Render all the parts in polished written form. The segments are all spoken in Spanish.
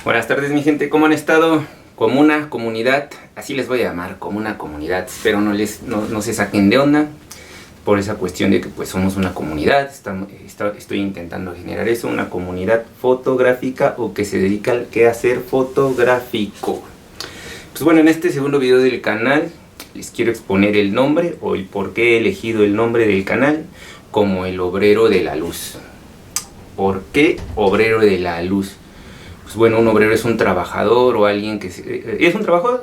Buenas tardes, mi gente, ¿cómo han estado? Como una comunidad, así les voy a llamar, como una comunidad. Espero no se saquen de onda por esa cuestión de que pues somos una comunidad. Estoy intentando generar eso, una comunidad fotográfica o que se dedica al quehacer fotográfico. Pues bueno, en este segundo video del canal les quiero exponer el nombre o el por qué he elegido el nombre del canal como el obrero de la luz. ¿Por qué obrero de la luz? Pues bueno, un obrero es un trabajador o alguien que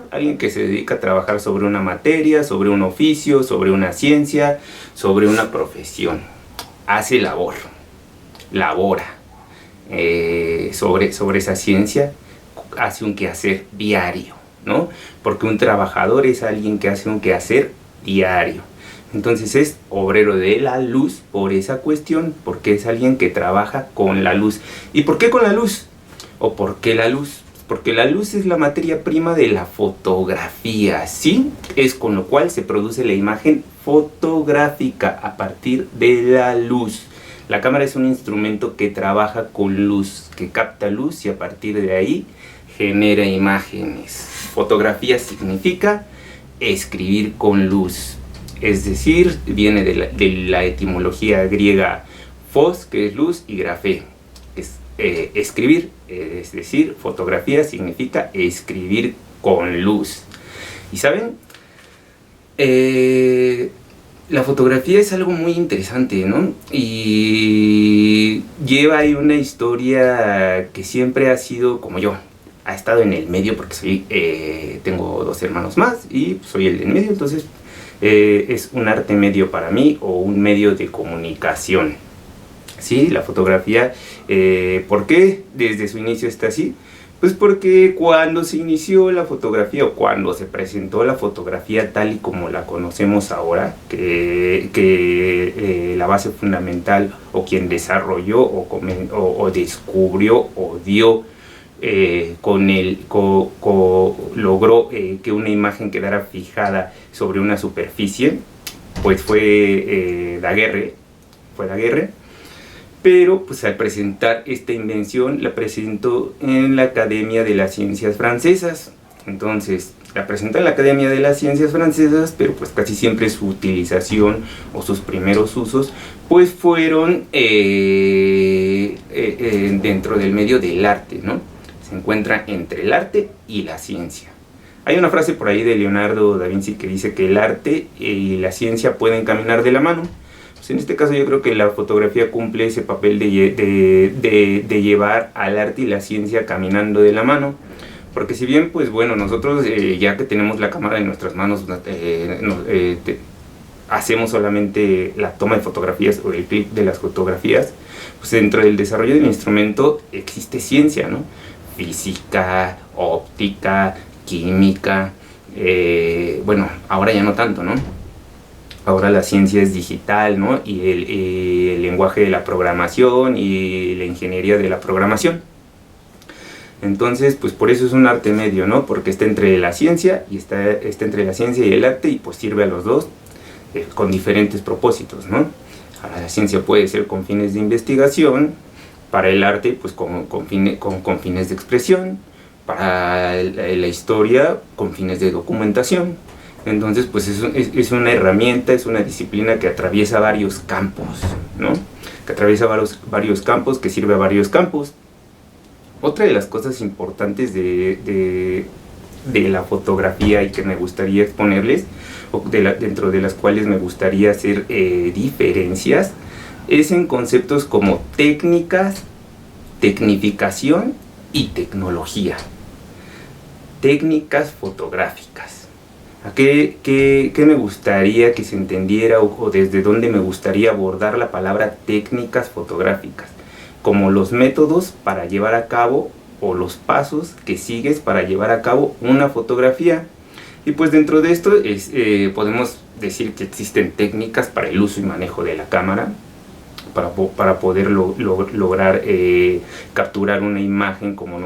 alguien que se dedica a trabajar sobre una materia, sobre un oficio, sobre una ciencia, sobre una profesión. Hace labora sobre esa ciencia, hace un quehacer diario, ¿no? Porque un trabajador es alguien que hace un quehacer diario. Entonces es obrero de la luz por esa cuestión, porque es alguien que trabaja con la luz. ¿Y por qué con la luz? ¿O por qué la luz? Porque la luz es la materia prima de la fotografía, ¿sí? Es con lo cual se produce la imagen fotográfica a partir de la luz. La cámara es un instrumento que trabaja con luz, que capta luz y a partir de ahí genera imágenes. Fotografía significa escribir con luz. Es decir, viene de la etimología griega phos, que es luz, y grafé, que es escribir. Es decir, fotografía significa escribir con luz. Y saben, la fotografía es algo muy interesante, ¿no? Y lleva ahí una historia que siempre ha sido como yo. Ha estado en el medio porque tengo dos hermanos más y soy el del medio, entonces es un arte medio para mí o un medio de comunicación. Sí, la fotografía, ¿por qué desde su inicio está así? Pues porque cuando se inició la fotografía o cuando se presentó la fotografía tal y como la conocemos ahora, que la base fundamental o quien desarrolló o descubrió o dio logró que una imagen quedara fijada sobre una superficie, pues fue Daguerre. Pero pues al presentar esta invención la presentó en la Academia de las Ciencias Francesas. Entonces la presentó en la Academia de las Ciencias Francesas, pero pues casi siempre su utilización o sus primeros usos pues fueron dentro del medio del arte, ¿no? Se encuentra entre el arte y la ciencia. Hay una frase por ahí de Leonardo da Vinci que dice que el arte y la ciencia pueden caminar de la mano. En este caso yo creo que la fotografía cumple ese papel de llevar al arte y la ciencia caminando de la mano, porque si bien pues bueno, nosotros ya que tenemos la cámara en nuestras manos hacemos solamente la toma de fotografías o el clic de las fotografías, pues dentro del desarrollo del instrumento existe ciencia, ¿no? Física, óptica, química, bueno, ahora ya no tanto, ¿no? Ahora la ciencia es digital, ¿no? Y el lenguaje de la programación y la ingeniería de la programación. Entonces, pues por eso es un arte medio, ¿no? Porque está entre la ciencia y está entre la ciencia y el arte y pues sirve a los dos con diferentes propósitos, ¿no? Ahora la ciencia puede ser con fines de investigación, para el arte pues con fines de expresión, para la historia con fines de documentación. Entonces pues es una herramienta, es una disciplina que atraviesa varios campos, ¿no? Que atraviesa varios campos, que sirve a varios campos. Otra de las cosas importantes de la fotografía y que me gustaría exponerles, o dentro de las cuales me gustaría hacer diferencias, es en conceptos como técnicas, tecnificación y tecnología. Técnicas fotográficas. ¿A qué me gustaría que se entendiera o desde dónde me gustaría abordar la palabra técnicas fotográficas? Como los métodos para llevar a cabo o los pasos que sigues para llevar a cabo una fotografía. Y pues dentro de esto podemos decir que existen técnicas para el uso y manejo de la cámara, para poder lograr capturar una imagen como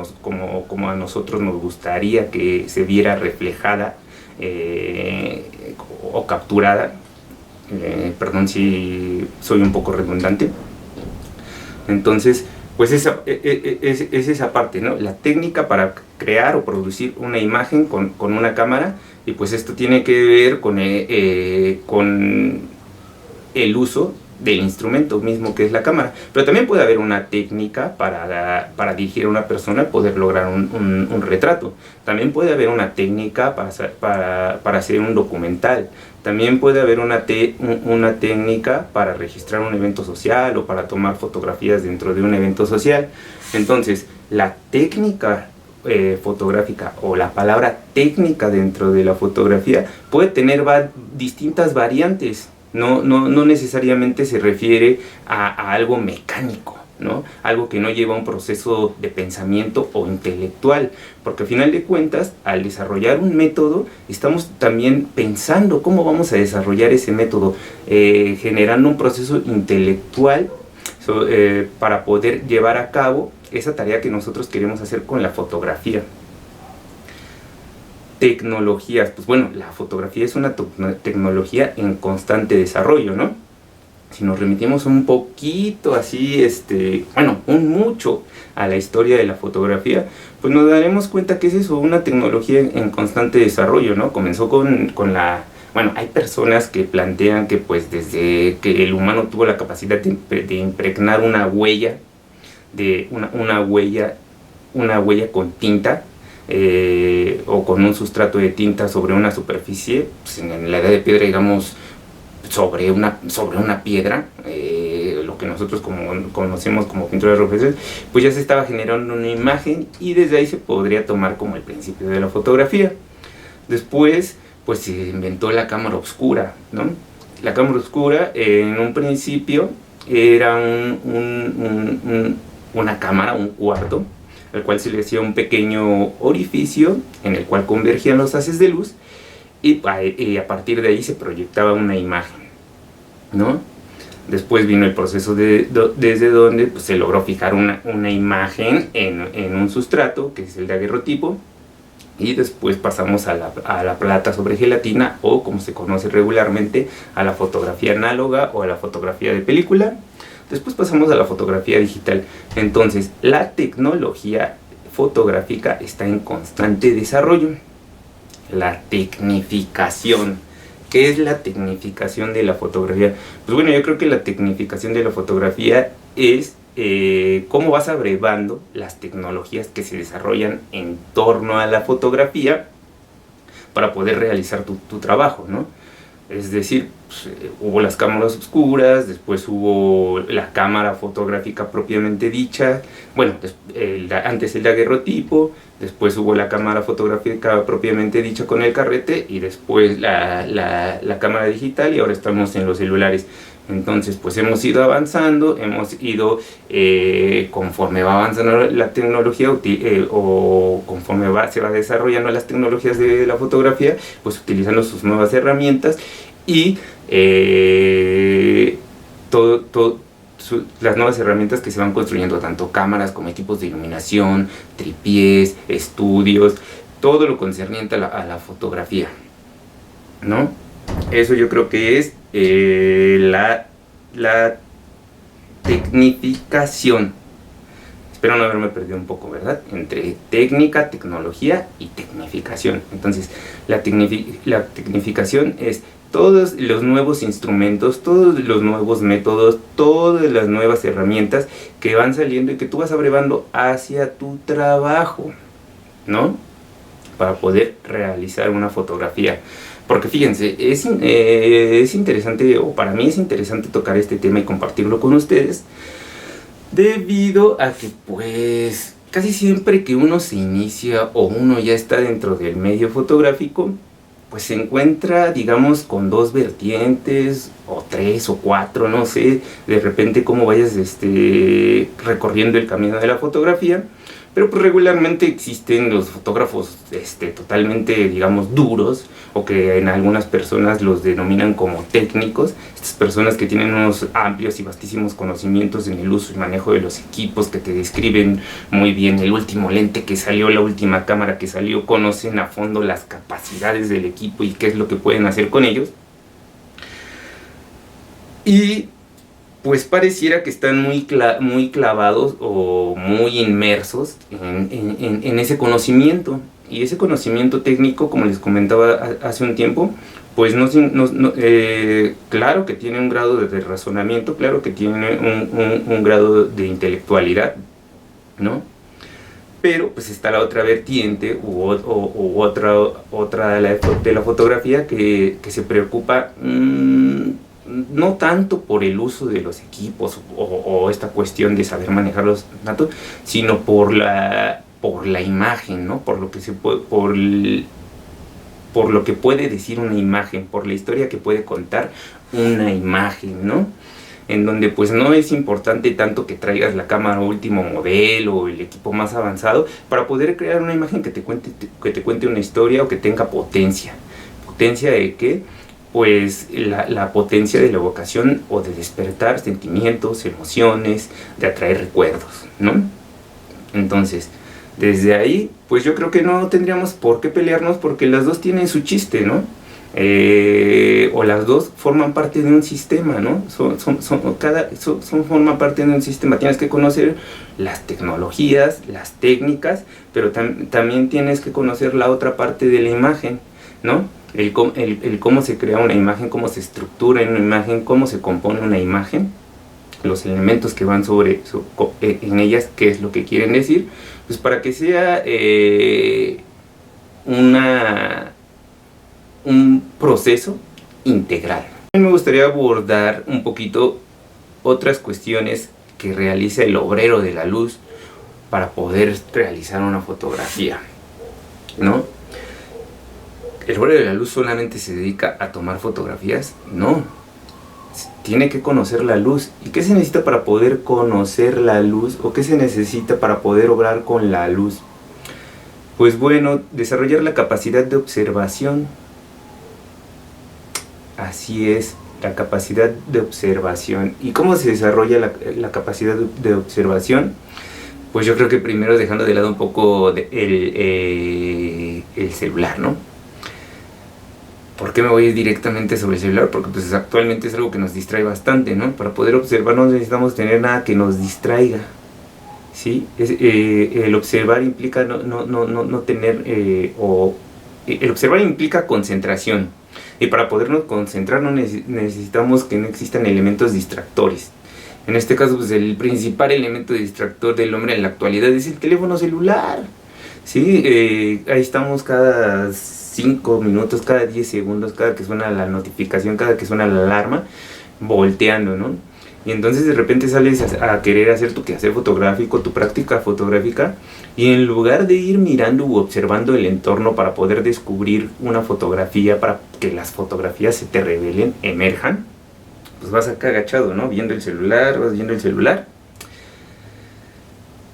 a nosotros nos gustaría que se viera reflejada o capturada. Perdón si soy un poco redundante. Entonces pues es esa parte, ¿no? La técnica para crear o producir una imagen con una cámara, y pues esto tiene que ver con el uso del instrumento mismo que es la cámara. Pero también puede haber una técnica para dirigir a una persona y poder lograr un retrato. También puede haber una técnica para hacer un documental. También puede haber una técnica para registrar un evento social o para tomar fotografías dentro de un evento social. Entonces, la técnica fotográfica o la palabra técnica dentro de la fotografía puede tener distintas variantes. No necesariamente se refiere a algo mecánico, ¿no? Algo que no lleva un proceso de pensamiento o intelectual, porque al final de cuentas, al desarrollar un método, estamos también pensando cómo vamos a desarrollar ese método, generando un proceso intelectual para poder llevar a cabo esa tarea que nosotros queremos hacer con la fotografía. Tecnologías, pues bueno, la fotografía es una tecnología en constante desarrollo, ¿no? Si nos remitimos un poquito así, mucho a la historia de la fotografía, pues nos daremos cuenta que es eso, una tecnología en constante desarrollo, ¿no? Comenzó con la... Bueno, hay personas que plantean que pues desde que el humano tuvo la capacidad de impregnar una huella, una huella con tinta, o con un sustrato de tinta sobre una superficie, pues en la edad de piedra, digamos, sobre una piedra, lo que nosotros conocemos como pintura de rupestres, pues ya se estaba generando una imagen, y desde ahí se podría tomar como el principio de la fotografía. Después, pues se inventó la cámara oscura, ¿no? La cámara oscura, en un principio, era una cámara, un cuarto, al cual se le hacía un pequeño orificio en el cual convergían los haces de luz, y a partir de ahí se proyectaba una imagen, ¿no? Después vino el proceso desde donde pues, se logró fijar una imagen en un sustrato, que es el daguerrotipo, y después pasamos a la plata sobre gelatina, o como se conoce regularmente, a la fotografía análoga o a la fotografía de película. Después pasamos a la fotografía digital. Entonces, la tecnología fotográfica está en constante desarrollo. La tecnificación. ¿Qué es la tecnificación de la fotografía? Pues bueno, yo creo que la tecnificación de la fotografía es cómo vas abrevando las tecnologías que se desarrollan en torno a la fotografía para poder realizar tu trabajo, ¿no? Es decir, pues, hubo las cámaras oscuras, después hubo la cámara fotográfica propiamente dicha, bueno, antes el daguerrotipo, después hubo la cámara fotográfica propiamente dicha con el carrete, y después la cámara digital, y ahora estamos en los celulares. Entonces, pues hemos ido avanzando, conforme va avanzando la tecnología, o conforme se va desarrollando las tecnologías de la fotografía, pues utilizando sus nuevas herramientas, y las nuevas herramientas que se van construyendo, tanto cámaras como equipos de iluminación, tripiés, estudios, todo lo concerniente a la fotografía, ¿no? Eso yo creo que es la tecnificación. Espero no haberme perdido un poco, ¿verdad? Entre técnica, tecnología y tecnificación. Entonces, la tecnificación es todos los nuevos instrumentos, todos los nuevos métodos, todas las nuevas herramientas que van saliendo y que tú vas abrevando hacia tu trabajo, ¿no? Para poder realizar una fotografía. Porque fíjense, es interesante, o para mí es interesante tocar este tema y compartirlo con ustedes, debido a que pues casi siempre que uno se inicia o uno ya está dentro del medio fotográfico, pues se encuentra, digamos, con dos vertientes, o tres o cuatro, no sé, de repente cómo vayas recorriendo el camino de la fotografía. Pero pues regularmente existen los fotógrafos totalmente, digamos, duros, o que en algunas personas los denominan como técnicos. Estas personas que tienen unos amplios y vastísimos conocimientos en el uso y manejo de los equipos, que te describen muy bien el último lente que salió, la última cámara que salió, conocen a fondo las capacidades del equipo y qué es lo que pueden hacer con ellos. Y pues pareciera que están muy clavados o muy inmersos en ese conocimiento. Y ese conocimiento técnico, como les comentaba hace un tiempo, pues claro que tiene un grado de razonamiento, claro que tiene un grado de intelectualidad, ¿no? Pero pues está la otra vertiente u otra de la fotografía que se preocupa no tanto por el uso de los equipos o esta cuestión de saber manejarlos tanto, sino por la imagen, ¿no? Por lo que se puede, por lo que puede decir una imagen, por la historia que puede contar una imagen, ¿no? En donde pues no es importante tanto que traigas la cámara último modelo o el equipo más avanzado para poder crear una imagen que te cuente una historia o que tenga potencia. ¿Potencia de qué? Pues la potencia de la evocación o de despertar sentimientos, emociones, de atraer recuerdos, ¿no? Entonces, desde ahí, pues yo creo que no tendríamos por qué pelearnos porque las dos tienen su chiste, ¿no? O las dos forman parte de un sistema, ¿no? Forman parte de un sistema. Tienes que conocer las tecnologías, las técnicas, pero también tienes que conocer la otra parte de la imagen, ¿no? El cómo se crea una imagen, cómo se estructura una imagen, cómo se compone una imagen, los elementos que van en ellas, qué es lo que quieren decir, pues para que sea un proceso integral. A mí me gustaría abordar un poquito otras cuestiones que realiza el obrero de la luz para poder realizar una fotografía, ¿no? ¿El obrero de la luz solamente se dedica a tomar fotografías? No. Tiene que conocer la luz. ¿Y qué se necesita para poder conocer la luz? ¿O qué se necesita para poder obrar con la luz? Pues bueno, desarrollar la capacidad de observación. Así es, la capacidad de observación. ¿Y cómo se desarrolla la capacidad de observación? Pues yo creo que primero dejando de lado un poco el celular, ¿no? ¿Por qué me voy directamente sobre el celular? Porque pues actualmente es algo que nos distrae bastante, ¿no? Para poder observar no necesitamos tener nada que nos distraiga, ¿sí? El observar implica no tener, el observar implica concentración. Y para podernos concentrar necesitamos que no existan elementos distractores. En este caso, pues el principal elemento distractor del hombre en la actualidad es el teléfono celular, ¿sí? Ahí estamos cada 5 minutos, cada 10 segundos, cada que suena la notificación, cada que suena la alarma, volteando, ¿no? Y entonces de repente sales a querer hacer tu quehacer fotográfico, tu práctica fotográfica, y en lugar de ir mirando u observando el entorno para poder descubrir una fotografía, para que las fotografías se te revelen, emerjan, pues vas acá agachado, ¿no? Viendo el celular, vas viendo el celular.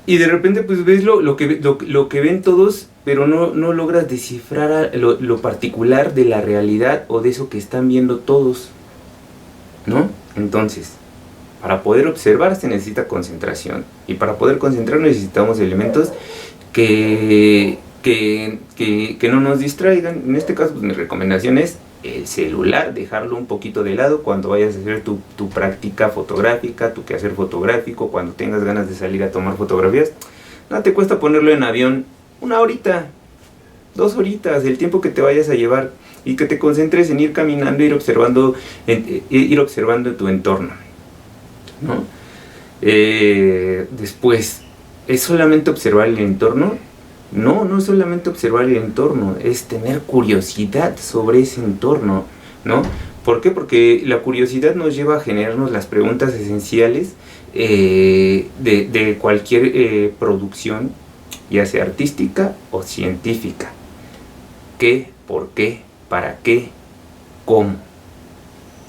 Y de repente pues ves lo que ven todos, pero no logras descifrar lo particular de la realidad o de eso que están viendo todos, ¿no? Entonces, para poder observar se necesita concentración. Y para poder concentrar necesitamos elementos que no nos distraigan. En este caso, pues mi recomendación es el celular, dejarlo un poquito de lado cuando vayas a hacer tu práctica fotográfica, tu quehacer fotográfico, cuando tengas ganas de salir a tomar fotografías. No te cuesta ponerlo en avión 1 horita, 2 horitas, el tiempo que te vayas a llevar, y que te concentres en ir caminando, ir observando tu entorno, ¿no? Después, ¿es solamente observar el entorno? No es solamente observar el entorno, es tener curiosidad sobre ese entorno, ¿no? ¿Por qué? Porque la curiosidad nos lleva a generarnos las preguntas esenciales de cualquier producción, ya sea artística o científica. ¿Qué? ¿Por qué? ¿Para qué? ¿Cómo?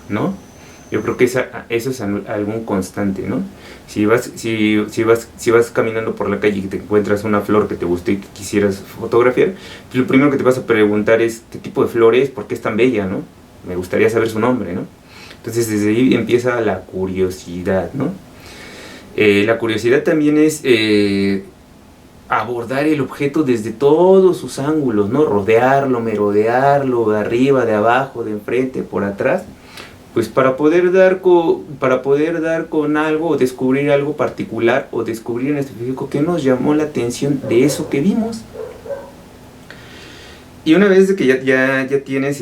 ¿No? Yo creo que eso es algún constante, ¿no? Si vas caminando por la calle y te encuentras una flor que te gustó y que quisieras fotografiar, pues lo primero que te vas a preguntar es ¿qué tipo de flor es? ¿Por qué es tan bella? ¿No? Me gustaría saber su nombre, ¿no? Entonces desde ahí empieza la curiosidad, ¿no? La curiosidad también es abordar el objeto desde todos sus ángulos, ¿no? Rodearlo, merodearlo, de arriba, de abajo, de enfrente, por atrás, pues para poder dar con algo o descubrir algo particular o descubrir en específico que nos llamó la atención de eso que vimos. Y una vez que ya tienes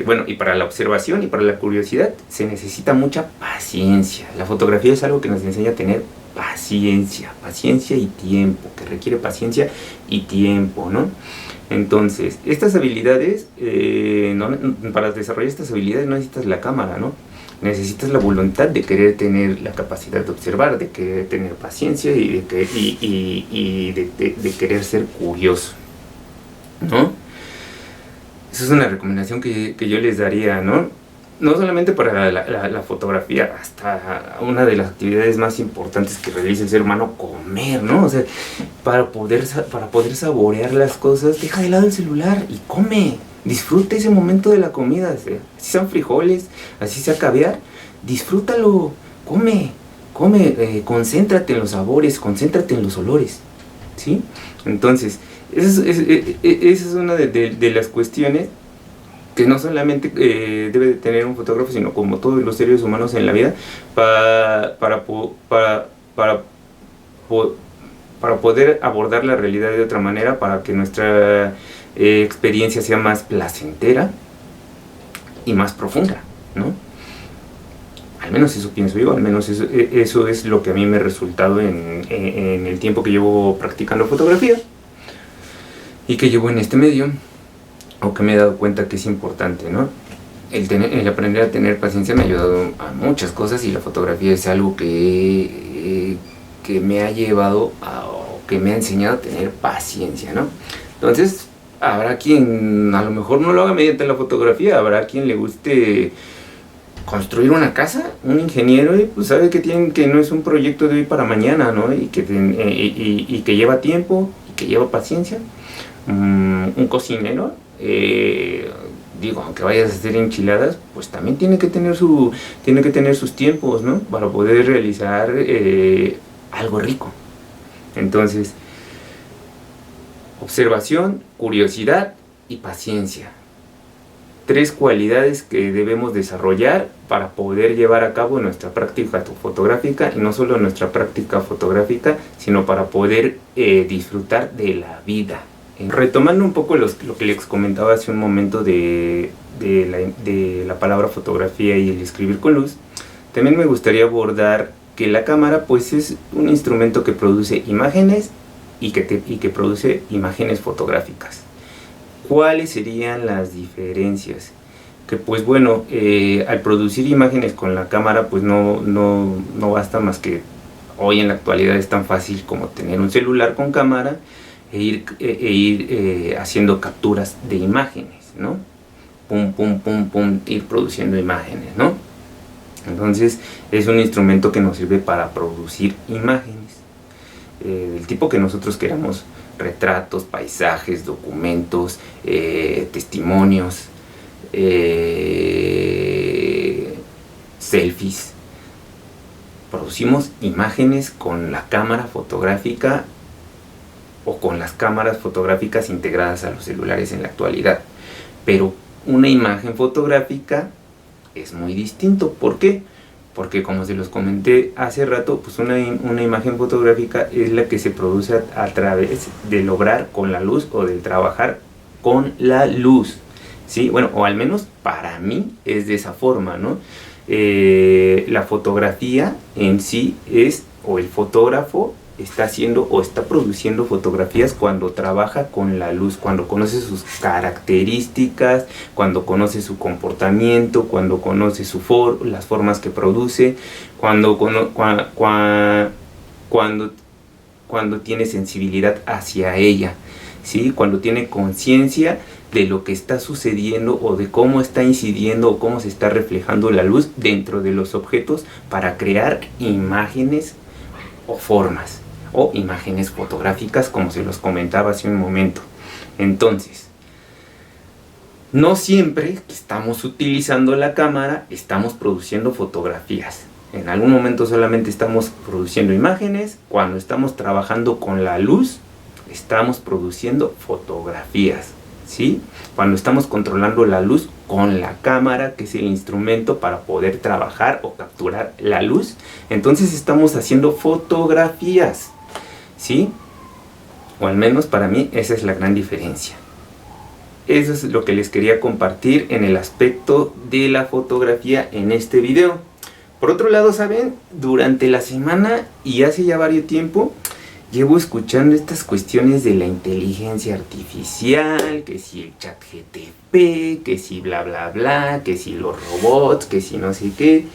bueno, y para la observación y para la curiosidad se necesita mucha paciencia. La fotografía es algo que nos enseña a tener paciencia y tiempo, que requiere paciencia y tiempo, ¿no? Entonces, estas habilidades, para desarrollar estas habilidades no necesitas la cámara, ¿no? Necesitas la voluntad de querer tener la capacidad de observar, de querer tener paciencia y de querer ser curioso, ¿no? Esa es una recomendación que yo les daría, ¿no? No solamente para la fotografía, hasta una de las actividades más importantes que realiza el ser humano, comer, ¿no? O sea, para poder saborear las cosas, deja de lado el celular y come. Disfruta ese momento de la comida, así sean frijoles, así sea caviar, disfrútalo, come, concéntrate en los sabores, concéntrate en los olores, ¿sí? Entonces, esa es una de las cuestiones que no solamente debe de tener un fotógrafo, sino como todos los seres humanos en la vida, para poder abordar la realidad de otra manera, para que nuestra experiencia sea más placentera y más profunda, ¿no? Al menos eso pienso yo, al menos eso es lo que a mí me ha resultado en el tiempo que llevo practicando fotografía y que llevo en este medio, o que me he dado cuenta que es importante, ¿no? El aprender a tener paciencia me ha ayudado a muchas cosas, y la fotografía es algo que me ha llevado o que me ha enseñado a tener paciencia, ¿no? Entonces, habrá quien a lo mejor no lo haga mediante la fotografía, habrá quien le guste construir una casa, un ingeniero, y pues sabe que no es un proyecto de hoy para mañana, ¿no? Y que lleva tiempo, y que lleva paciencia. Un cocinero, digo, aunque vayas a hacer enchiladas, pues también tiene que tener sus tiempos, ¿no? Para poder realizar algo rico. Entonces, observación, curiosidad y paciencia. 3 cualidades que debemos desarrollar para poder llevar a cabo nuestra práctica fotográfica, y no solo nuestra práctica fotográfica, sino para poder disfrutar de la vida. Retomando un poco lo que les comentaba hace un momento de la palabra fotografía y el escribir con luz, también me gustaría abordar que la cámara pues es un instrumento que produce imágenes y que produce imágenes fotográficas. ¿Cuáles serían las diferencias? Que pues bueno, al producir imágenes con la cámara pues no basta más que, hoy en la actualidad es tan fácil como tener un celular con cámara e ir haciendo capturas de imágenes, ¿no? Ir produciendo imágenes, ¿no? Entonces es un instrumento que nos sirve para producir imágenes del tipo que nosotros queramos: retratos, paisajes, documentos, testimonios, selfies. Producimos imágenes con la cámara fotográfica o con las cámaras fotográficas integradas a los celulares en la actualidad. Pero una imagen fotográfica es muy distinto. ¿Por qué? Porque, como se los comenté hace rato, pues una imagen fotográfica es la que se produce a través de lograr con la luz, o de trabajar con la luz, ¿sí? Bueno, o al menos para mí es de esa forma, ¿no? La fotografía en sí es, o el fotógrafo está haciendo o está produciendo fotografías cuando trabaja con la luz, cuando conoce sus características, cuando conoce su comportamiento, cuando conoce las formas que produce, cuando tiene sensibilidad hacia ella, ¿sí? Cuando tiene conciencia de lo que está sucediendo, o de cómo está incidiendo, o cómo se está reflejando la luz dentro de los objetos, para crear imágenes o formas, o imágenes fotográficas, como se los comentaba hace un momento. Entonces, no siempre que estamos utilizando la cámara estamos produciendo fotografías. En algún momento solamente estamos produciendo imágenes. Cuando estamos trabajando con la luz, estamos produciendo fotografías, ¿sí? Cuando estamos controlando la luz con la cámara, que es el instrumento para poder trabajar o capturar la luz, entonces estamos haciendo fotografías, ¿sí? O al menos para mí esa es la gran diferencia. Eso es lo que les quería compartir en el aspecto de la fotografía en este video. Por otro lado, ¿saben? Durante la semana y hace ya varios tiempo llevo escuchando estas cuestiones de la inteligencia artificial, que si el chat GTP, que si bla bla bla, que si los robots, que si no sé qué,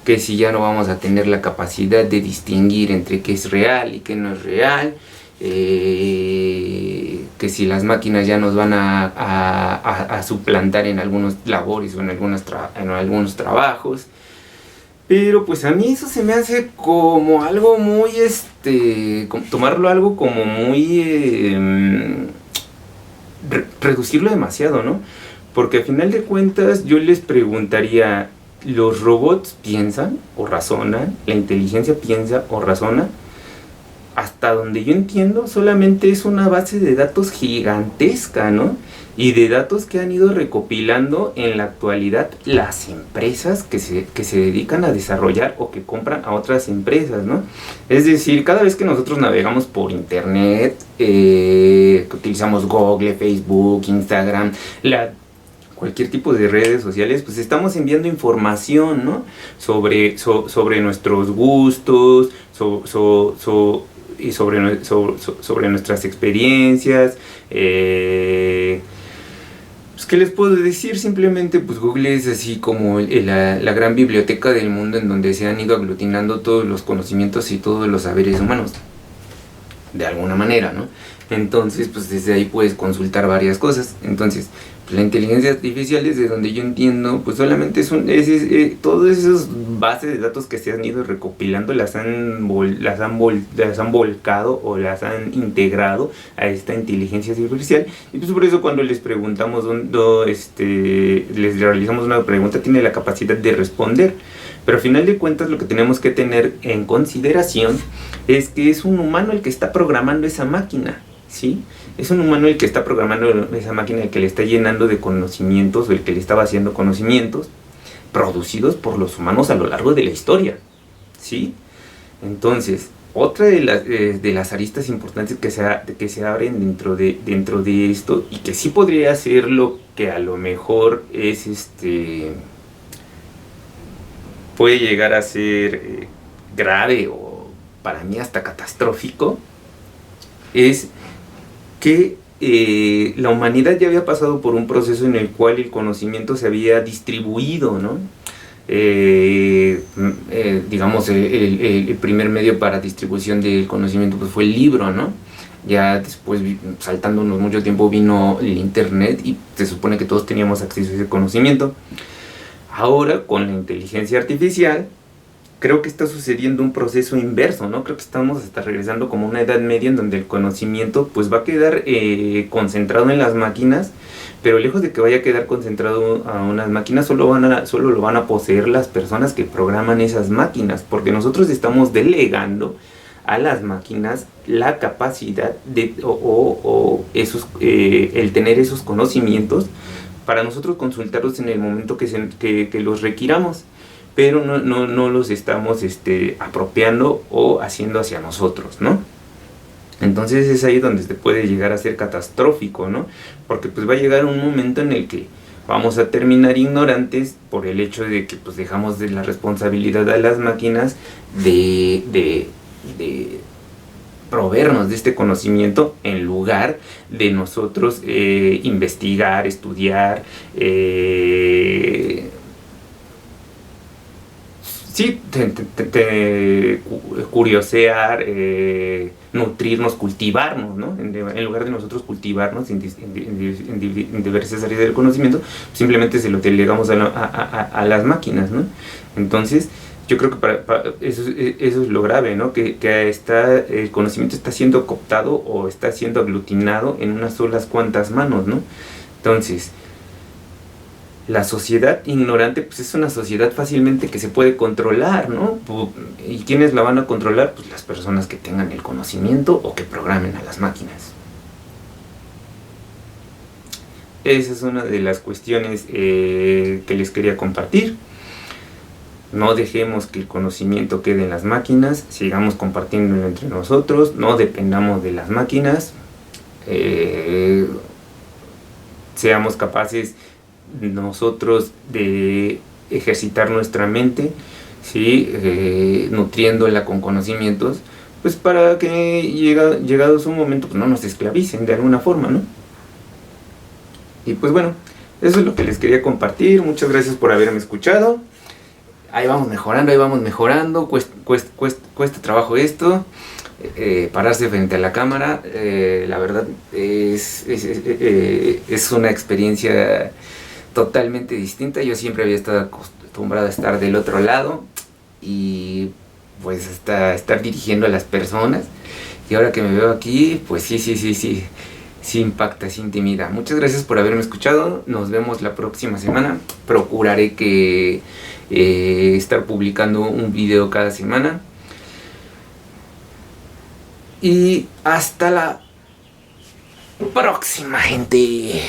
que si ya no vamos a tener la capacidad de distinguir entre qué es real y qué no es real, que si las máquinas ya nos van a suplantar en algunos labores o en algunos trabajos. Pero pues a mí eso se me hace como algo muy, tomarlo algo como muy, reducirlo demasiado, ¿no? Porque al final de cuentas yo les preguntaría, ¿los robots piensan o razonan? ¿La inteligencia piensa o razona? Hasta donde yo entiendo, solamente es una base de datos gigantesca, ¿no? Y de datos que han ido recopilando en la actualidad las empresas que se dedican a desarrollar o que compran a otras empresas, ¿no? Es decir, cada vez que nosotros navegamos por internet, que utilizamos Google, Facebook, Instagram, cualquier tipo de redes sociales, pues estamos enviando información, ¿no? Sobre nuestros gustos, y sobre nuestras experiencias. Pues, ¿qué les puedo decir? Simplemente pues Google es así como la gran biblioteca del mundo en donde se han ido aglutinando todos los conocimientos y todos los saberes humanos, de alguna manera, ¿no? Entonces pues desde ahí puedes consultar varias cosas. Entonces pues, la inteligencia artificial, desde donde yo entiendo, pues solamente todas esas bases de datos que se han ido recopilando las han volcado o las han integrado a esta inteligencia artificial. Y pues por eso cuando les preguntamos, les realizamos una pregunta, tiene la capacidad de responder. Pero al final de cuentas lo que tenemos que tener en consideración es que es un humano el que está programando esa máquina, ¿sí? Es un humano el que está programando esa máquina, el que le está llenando de conocimientos, o el que le está vaciando conocimientos producidos por los humanos a lo largo de la historia, ¿sí? Entonces, otra de las aristas importantes que se abren dentro de esto, y que sí podría ser lo que a lo mejor es puede llegar a ser grave o para mí hasta catastrófico, es que la humanidad ya había pasado por un proceso en el cual el conocimiento se había distribuido, ¿no? Digamos, el primer medio para distribución del conocimiento pues fue el libro, ¿no? Ya después, saltándonos mucho tiempo, vino el internet y se supone que todos teníamos acceso a ese conocimiento. Ahora, con la inteligencia artificial, creo que está sucediendo un proceso inverso, ¿no? Creo que estamos hasta regresando como una edad media en donde el conocimiento pues va a quedar concentrado en las máquinas, pero lejos de que vaya a quedar concentrado a unas máquinas, solo lo van a poseer las personas que programan esas máquinas, porque nosotros estamos delegando a las máquinas la capacidad de el tener esos conocimientos para nosotros consultarlos en el momento que los requiramos, pero no los estamos apropiando o haciendo hacia nosotros, ¿no? Entonces es ahí donde se puede llegar a ser catastrófico, ¿no? Porque pues va a llegar un momento en el que vamos a terminar ignorantes por el hecho de que pues dejamos de la responsabilidad a las máquinas de proveernos de este conocimiento en lugar de nosotros investigar, estudiar, curiosear, nutrirnos, cultivarnos, ¿no? En lugar de nosotros cultivarnos en diversas áreas del conocimiento, simplemente se lo delegamos a las máquinas, ¿no? Entonces, yo creo que eso es lo grave, ¿no? Que el conocimiento está siendo cooptado o está siendo aglutinado en unas solas cuantas manos, ¿no? Entonces, la sociedad ignorante pues es una sociedad fácilmente que se puede controlar, ¿no? ¿Y quiénes la van a controlar? Pues las personas que tengan el conocimiento o que programen a las máquinas. Esa es una de las cuestiones que les quería compartir. No dejemos que el conocimiento quede en las máquinas, sigamos compartiéndolo entre nosotros, no dependamos de las máquinas, seamos capaces nosotros de ejercitar nuestra mente, ¿sí? Nutriéndola con conocimientos, pues para que llegado su momento pues no nos esclavicen de alguna forma, ¿no? Y pues bueno, eso es lo que les quería compartir. Muchas gracias por haberme escuchado. Ahí vamos mejorando, cuesta trabajo esto, pararse frente a la cámara, la verdad es una experiencia totalmente distinta. Yo siempre había estado acostumbrado a estar del otro lado y pues hasta estar dirigiendo a las personas, y ahora que me veo aquí, pues sí impacta, sí intimida. Muchas gracias por haberme escuchado, nos vemos la próxima semana. Procuraré que estar publicando un video cada semana, y hasta la próxima, gente.